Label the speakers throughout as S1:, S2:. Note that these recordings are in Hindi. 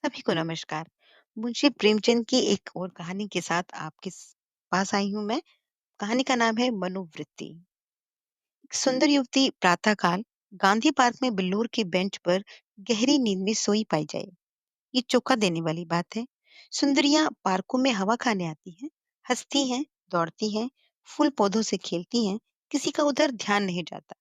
S1: सभी को नमस्कार। मुंशी प्रेमचंद की एक और कहानी के साथ आपके पास आई हूं मैं। कहानी का नाम है मनोवृत्ति। एक सुंदर युवती प्रातःकाल गांधी पार्क में बिल्लोर के बेंच पर गहरी नींद में सोई पाई जाए। ये चौंका देने वाली बात है। सुंदरियां पार्कों में हवा खाने आती हैं, हंसती हैं, दौड़ती हैं, फूल पौधों से खेलती हैं, किसी का उधर ध्यान नहीं जाता।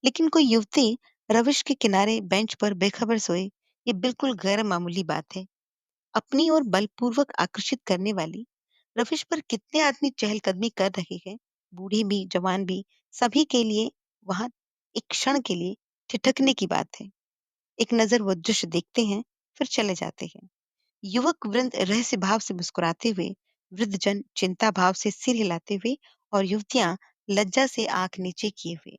S1: लेकिन कोई युवती रविश के किनारे बेंच पर बेखबर सोए, ये बिल्कुल गैर मामूली बात है। अपनी ओर बलपूर्वक आकर्षित करने वाली रविश पर कितने आदमी चहलकदमी कर रहे हैं, बूढ़े भी जवान भी, सभी के लिए वहां एक क्षण के लिए ठिठकने की बात है। एक नजर वो दृश्य देखते हैं, फिर चले जाते हैं। युवक वृंद रहस्य भाव से मुस्कुराते हुए, वृद्ध जन चिंता भाव से सिर हिलाते हुए, और युवतियां लज्जा से आंख नीचे किए हुए।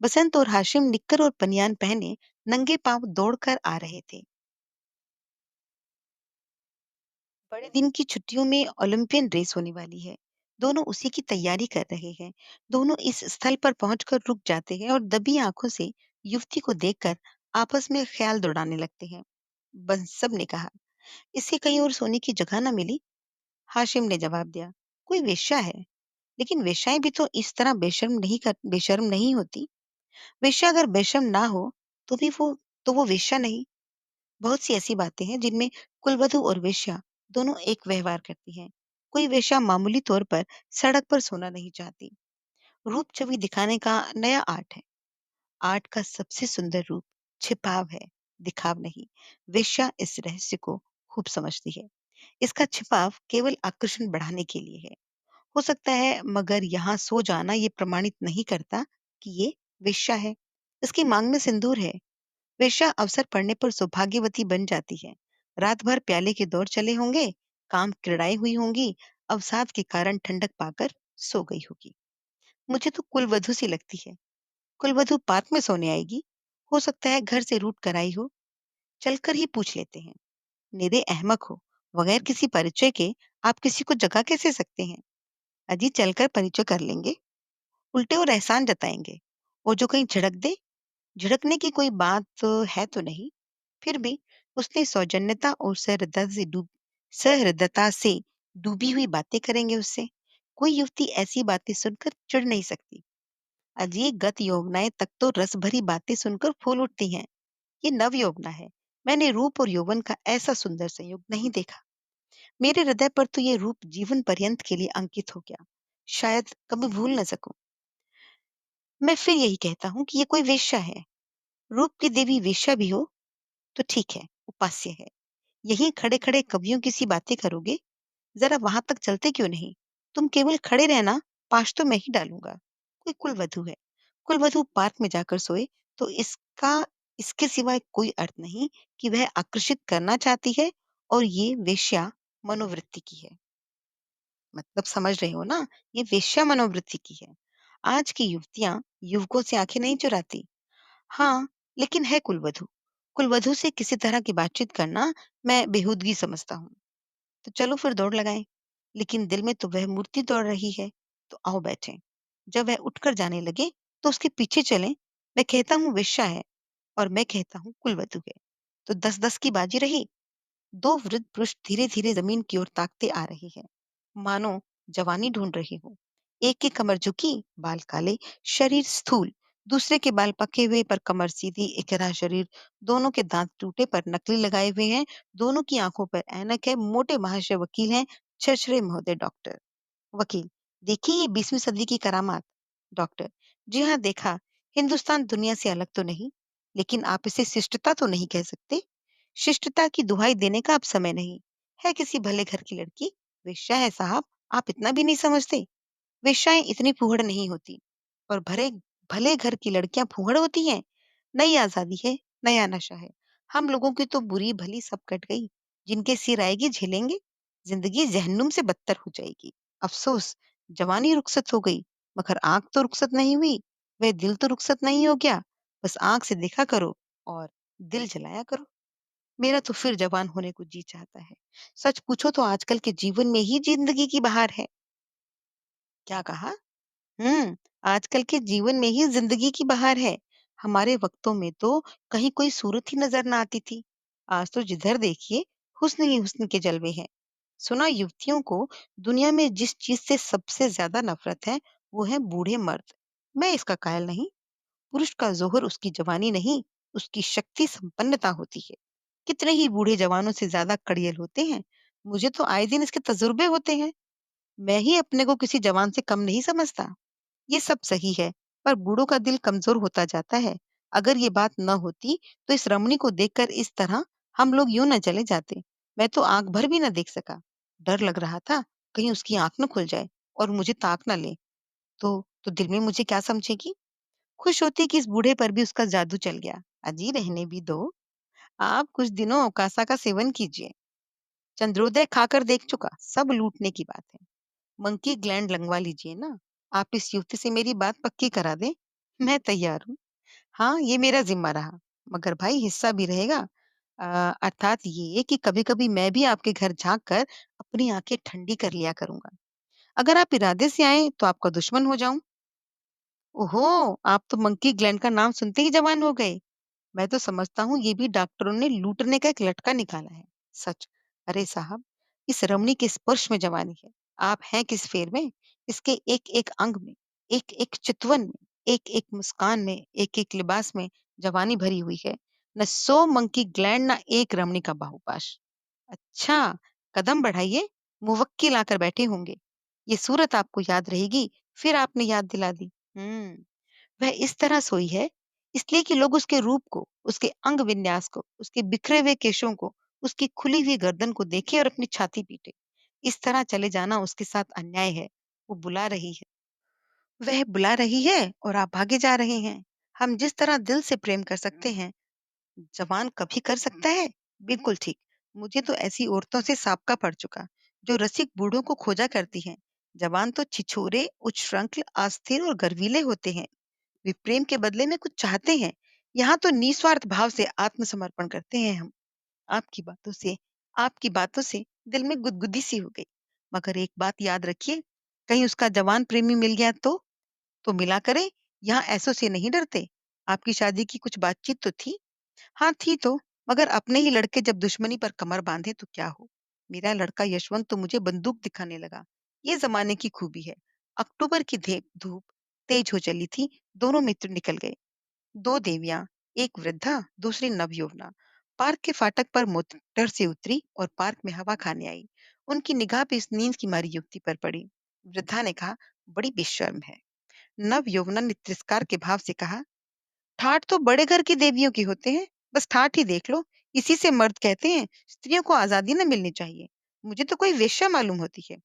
S1: बसंत और हाशिम निक्कर और बनियान पहने नंगे पांव दौड़कर आ रहे थे। बड़े दिन की छुट्टियों में ओलंपियन रेस होने वाली है। दोनों उसी की तैयारी कर रहे हैं। दोनों इस स्थल पर पहुंचकर रुक जाते हैं और दबी आंखों से युवती को देखकर आपस में ख्याल दौड़ाने लगते हैं। बंसब ने कहा, इसे कहीं और सोने की जगह ना मिली। हाशिम ने जवाब दिया, कोई वेश्या है। लेकिन वेश्याएं भी तो इस तरह बेशर्म नहीं होती। वेश्या अगर बेशर्म ना हो तो भी वो वेश्या नहीं। बहुत सी ऐसी बातें हैं जिनमें कुलवधू और वेश्या दोनों एक व्यवहार करती हैं। कोई वेश्या मामूली तौर पर सड़क पर सोना नहीं चाहती। रूप छवि दिखाने का नया आर्ट है। आर्ट का सबसे सुंदर रूप छिपाव है, दिखाव नहीं। वेश्या इस रहस्य को खूब समझती है। इसका छिपाव केवल आकर्षण बढ़ाने के लिए है, हो सकता है, मगर यहाँ सो जाना ये प्रमाणित नहीं करता कि ये वेश्या है। इसकी मांग में सिंदूर है। वेश्या अवसर पड़ने पर सौभाग्यवती बन जाती है। रात भर प्याले के दौर चले होंगे, काम क्रीड़ाएं हुई होंगी, अवसाद के कारण ठंडक पाकर सो गई होगी। मुझे तो कुलवधू सी लगती है। कुलवधू पार्क में सोने आएगी। हो सकता है घर से रूट कर आई हो। चलकर ही पूछ लेते हैं। निरे अहमक हो, बगैर किसी परिचय के आप किसी को जगा कैसे सकते हैं? अजी चलकर परिचय कर लेंगे। उल्टे और एहसान जताएंगे। और जो कहीं झिड़क दे, झिड़कने की कोई बात है तो नहीं। फिर भी उसने सौजन्यता और सहृदयता से डूबी हुई बातें करेंगे उससे। कोई युवती ऐसी बातें सुनकर चिढ़ नहीं सकती। अजय गत यौवनाएं तक तो रस भरी बातें सुनकर फूल उठती हैं। ये नव यौवना है। मैंने रूप और यौवन का ऐसा सुंदर संयोग नहीं देखा। मेरे हृदय पर तो ये रूप जीवन पर्यंत के लिए अंकित हो गया। शायद कभी भूल न सकूं। मैं फिर यही कहता हूँ कि ये कोई वेश्या है। रूप की देवी वेश्या भी हो तो ठीक है, उपास्य है। यहीं खड़े खड़े कवियों की सी बातें करोगे? जरा वहां तक चलते क्यों नहीं? तुम केवल खड़े रहना, पाश तो मैं ही डालूंगा। कोई कुलवधू है। कुलवधू पार्क में जाकर सोए तो इसका इसके सिवाय कोई अर्थ नहीं कि वह आकर्षित करना चाहती है, और ये वेश्या मनोवृत्ति की है। मतलब समझ रहे हो ना? ये वेश्या मनोवृत्ति की है। आज की युवतियां युवकों से आंखें नहीं चुराती। हाँ, लेकिन है कुलवधू। कुलवधू से किसी तरह की बातचीत करना मैं बेहूदगी समझता हूँ। तो चलो फिर दौड़ लगाएं। लेकिन दिल में तो वह मूर्ति दौड़ रही है। तो आओ बैठें। जब वह उठकर जाने लगे तो उसके पीछे चलें। मैं कहता हूँ वेश्या है और मैं कहता हूँ कुलवधू है। तो 10-10 की बाजी रही। दो वृद्ध पुरुष धीरे धीरे जमीन की ओर ताकते आ रहे हैं, मानो जवानी ढूंढ रहे हो। एक की कमर झुकी, बाल काले, शरीर स्थूल। दूसरे के बाल पके हुए पर कमर सीधी, इकरा शरीर। दोनों के दांत टूटे पर नकली लगाए हुए हैं। दोनों की आंखों पर ऐनक है। मोटे महाशय वकील हैं। छछरे महोदय डॉक्टर। वकील, देखिए ये 20वीं सदी की करामात। डॉक्टर, जी हाँ देखा। हिंदुस्तान दुनिया से अलग तो नहीं, लेकिन आप इसे शिष्टता तो नहीं कह सकते। शिष्टता की दुहाई देने का अब समय नहीं है। किसी भले घर की लड़की वेश्या है साहब। आप इतना भी नहीं समझते? वेश्याएं इतनी फूहड़ नहीं होती। और भरे भले घर की लड़कियां फूहड़ होती हैं। नई आजादी है, नया नशा है। हम लोगों की तो बुरी भली सब कट गई। जिनके सिर आएगी झेलेंगे। जिंदगी जहन्नुम से बदतर हो जाएगी। अफसोस, जवानी रुखसत हो गई, मगर आंख तो रुखसत नहीं हुई। वह दिल तो रुखसत नहीं हो गया। बस आंख से देखा करो और दिल जलाया करो। मेरा तो फिर जवान होने को जी चाहता है। सच पूछो तो आजकल के जीवन में ही जिंदगी की बहार है। क्या कहा? आजकल के जीवन में ही जिंदगी की बहार है। हमारे वक्तों में तो कहीं कोई सूरत ही नजर ना आती थी। आज तो जिधर देखिए हुस्न ही हुस्न के जलवे हैं। सुना युवतियों को दुनिया में जिस चीज से सबसे ज्यादा नफरत है वो है बूढ़े मर्द। मैं इसका कायल नहीं। पुरुष का जोहर उसकी जवानी नहीं, उसकी शक्ति संपन्नता होती है। कितने ही बूढ़े जवानों से ज्यादा कड़ियल होते हैं। मुझे तो आए दिन इसके तजुर्बे होते हैं। मैं ही अपने को किसी जवान से कम नहीं समझता। ये सब सही है, पर बूढ़ों का दिल कमजोर होता जाता है। अगर ये बात न होती तो इस रमणी को देखकर इस तरह हम लोग यूं न चले जाते। मैं तो आंख भर भी न देख सका। डर लग रहा था कहीं उसकी आंख न खुल जाए और मुझे ताक न ले। तो दिल में मुझे क्या समझेगी? खुश होती कि इस बूढ़े पर भी उसका जादू चल गया। अजी रहने भी दो। आप कुछ दिनों अवकाशा का सेवन कीजिए। चंद्रोदय खाकर देख चुका, सब लूटने की बात है। मंकी ग्लैंड लगवा लीजिए ना। आप इस युवती से मेरी बात पक्की करा दें। मैं तैयार हूँ। हाँ, ये मेरा जिम्मा रहा। मगर भाई हिस्सा भी रहेगा। अ, अर्थात ये कि कभी-कभी मैं भी आपके घर झाँक कर अपनी आँखें ठंडी कर लिया करूँगा। अगर आप इरादे से आएँ तो आपका दुश्मन हो जाऊँ। ओहो! आप तो मंकी ग्लैंड का नाम सुनते ही जवान हो गए। मैं तो समझता हूँ ये भी डॉक्टरों ने लूटने का एक लटका निकाला है। सच। अरे साहब, इस रमणी के स्पर्श में जवानी है। आप हैं किस फेर में? इसके एक-एक अंग में, एक-एक चितवन में, एक-एक मुस्कान में, एक-एक लिबास में जवानी भरी हुई है। न 100 मंकी ग्लैंड न एक रमणी का बाहुपाश। अच्छा, कदम बढ़ाइए, मुवक्किल आकर बैठे होंगे। ये सूरत आपको याद रहेगी, फिर आपने याद दिला दी। वह इस तरह सोई है, इसलिए कि लोग उसके रूप को, उसके अंग विन्यास को, उसके बिखरे हुए केशों को, उसकी खुली हुई गर्दन को देखें और अपनी छाती पीटे। इस तरह चले जाना उसके साथ अन्याय है। वो बुला रही है। वह बुला रही है और आप भागे जा रहे हैं। हम जिस तरह दिल से प्रेम कर सकते हैं, जवान कभी कर सकता है? बिल्कुल ठीक। मुझे तो ऐसी औरतों से साबका पड़ चुका, जो रसिक बूढ़ों को खोजा करती हैं। जवान तो छिछोरे, उच्छृंखल, अस्थिर और गर्वीले होते हैं। वे प्रेम के बदले में कुछ चाहते हैं। यहाँ तो निस्वार्थ भाव से आत्मसमर्पण करते हैं हम। आपकी बातों से आपकी बातों से दिल में गुदगुदी सी हो गई। मगर एक बात याद रखिए, कहीं उसका जवान प्रेमी मिल गया तो मिला करे। यहाँ ऐसों से नहीं डरते। आपकी शादी की कुछ बातचीत तो थी? हाँ थी तो। मगर अपने ही लड़के जब दुश्मनी पर कमर बांधे तो क्या हो। मेरा लड़का यशवंत तो मुझे बंदूक दिखाने लगा। ये जमाने की खूबी है। अक्टूबर की धूप तेज हो चली थी। दोनों मित्र निकल गए। दो देवियां, एक वृद्धा, दूसरी नवयौवना, पार्क के फाटक पर मोटर से उतरी और पार्क में हवा खाने आई। उनकी निगाह भी इस नींद की मारी युवती पर पड़ी। वृद्धा ने कहा, बड़ी बेशर्म है। नवयौवना ने तिरस्कार के भाव से कहा, ठाठ तो बड़े घर की देवियों की होते हैं। बस ठाठ ही देख लो। इसी से मर्द कहते हैं स्त्रियों को आजादी न मिलनी चाहिए। मुझे तो कोई वेश्या मालूम होती है।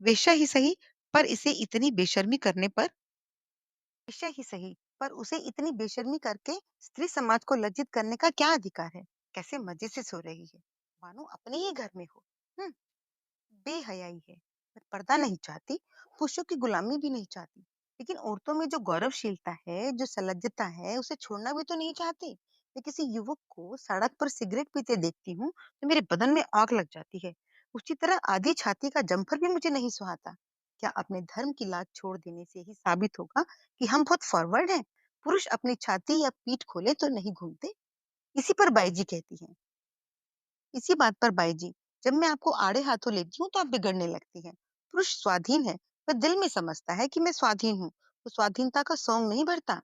S1: वेश्या ही सही, पर इसे इतनी बेशर्मी करने पर वेश्या ही सही, पर उसे इतनी बेशर्मी करके स्त्री समाज को लज्जित करने का क्या अधिकार है? कैसे मजे से सो रही है, मानो अपने ही घर में हो। हम्म, बेहयाई है। मैं पर्दा नहीं चाहती, पुरुषों की गुलामी भी नहीं चाहती, लेकिन औरतों में जो गौरवशीलता है, जो सलज्जता है, उसे छोड़ना भी तो नहीं चाहती। मैं किसी युवक को सड़क पर सिगरेट पीते देखती हूँ तो मेरे बदन में आग लग जाती है। उसी तरह आधी छाती का जम्फर भी मुझे नहीं सुहाता। क्या अपने धर्म की लाज छोड़ देने से ही साबित होगा कि हम बहुत फॉरवर्ड हैं? पुरुष अपनी छाती या पीठ खोले तो नहीं घूमते। इसी पर बाई जी कहती हैं, इसी बात पर बाई जी, जब मैं आपको आड़े हाथों लेती हूँ तो आप बिगड़ने लगती हैं। पुरुष स्वाधीन है, वह दिल में समझता है कि मैं स्वाधीन हूँ। वो स्वाधीनता का सोंग नहीं भरता।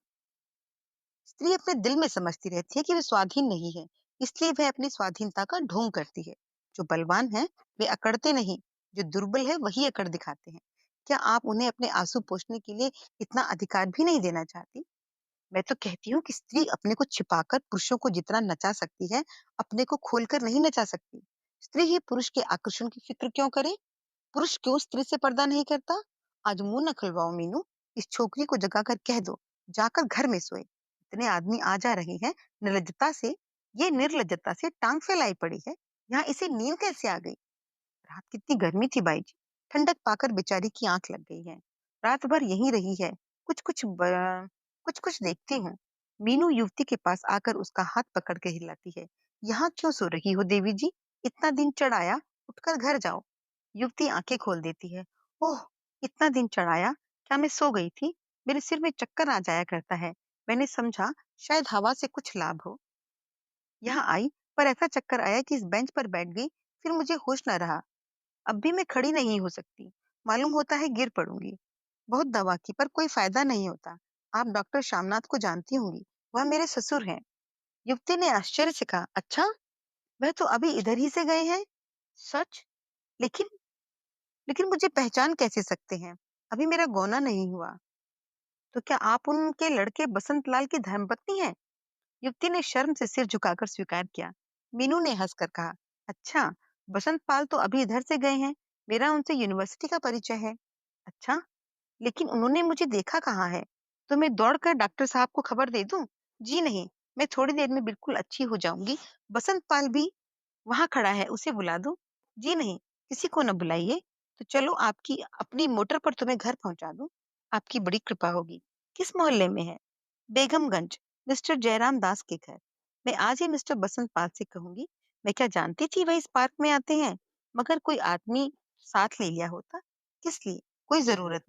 S1: स्त्री अपने दिल में समझती रहती है कि वह स्वाधीन नहीं है, इसलिए वह अपनी स्वाधीनता का ढोंग करती है। जो बलवान है वे अकड़ते नहीं, जो दुर्बल है वही अकड़ दिखाते हैं। क्या आप उन्हें अपने आंसू पोंछने के लिए इतना अधिकार भी नहीं देना चाहती? मैं तो कहती हूँ कि स्त्री अपने को छिपाकर पुरुषों को जितना नचा सकती है, अपने को खोलकर नहीं नचा सकती। स्त्री ही पुरुष के आकर्षण की फिक्र क्यों करे? पुरुष क्यों स्त्री से पर्दा नहीं करता? आज मुंह न खुलवाओ मीनू। इस छोकरी को जगाकर कह दो, जाकर घर में सोए। इतने आदमी आ जा रहे हैं। निर्लजता से, ये निर्लजता से टांग फैलाई पड़ी है। यहाँ इसे नींद कैसे आ गई? रात कितनी गर्मी थी बाई जी। ठंडक पाकर बेचारी की आंख लग गई है। रात भर यहीं रही है। कुछ कुछ देखती हूँ। मीनू युवती के पास आकर उसका हाथ पकड़ के हिलाती है। यहाँ क्यों सो रही हो देवी जी? इतना दिन चढ़ाया, उठकर घर जाओ। युवती आंखें खोल देती है। ओह, इतना दिन चढ़ाया? क्या मैं सो गई थी? मेरे सिर में चक्कर आ जाया करता है। मैंने समझा शायद हवा से कुछ लाभ हो। यहाँ आई पर ऐसा चक्कर आया कि इस बेंच पर बैठ गई, फिर मुझे होश न रहा। अब भी मैं खड़ी नहीं हो सकती। मालूम होता है गिर पड़ूंगी। बहुत दवा की पर कोई फायदा नहीं होता। आप डॉक्टर श्यामनाथ को जानती होंगी, वह मेरे ससुर हैं। युवती ने आश्चर्य से कहा, अच्छा, वह तो अभी इधर ही से गए हैं। सच? लेकिन लेकिन मुझे पहचान कैसे सकते हैं? अभी मेरा गौना नहीं हुआ। तो क्या आप उनके लड़के बसंत लाल की धर्मपत्नी हैं? युवती ने शर्म से सिर झुकाकर स्वीकार किया। मीनू ने हंसकर कहा, अच्छा, बसंत पाल तो अभी इधर से गए हैं। मेरा उनसे यूनिवर्सिटी का परिचय है। अच्छा, लेकिन उन्होंने मुझे देखा कहाँ है? तो मैं दौड़कर डॉक्टर साहब को खबर दे दूं? जी नहीं, मैं थोड़ी देर में बिल्कुल अच्छी हो जाऊंगी। बसंत पाल भी वहां खड़ा है, उसे बुला दूं? जी नहीं, किसी को न बुलाइए। तो चलो, आपकी अपनी मोटर पर तुम्हें घर पहुंचा दूं। आपकी बड़ी कृपा होगी। किस मोहल्ले में है? बेगमगंज, मिस्टर जयराम दास के घर। मैं आज ही मिस्टर बसंत पाल से कहूंगी। मैं क्या जानती थी वह इस पार्क में आते हैं? मगर कोई आदमी साथ ले लिया होता। किस लिए? कोई जरूरत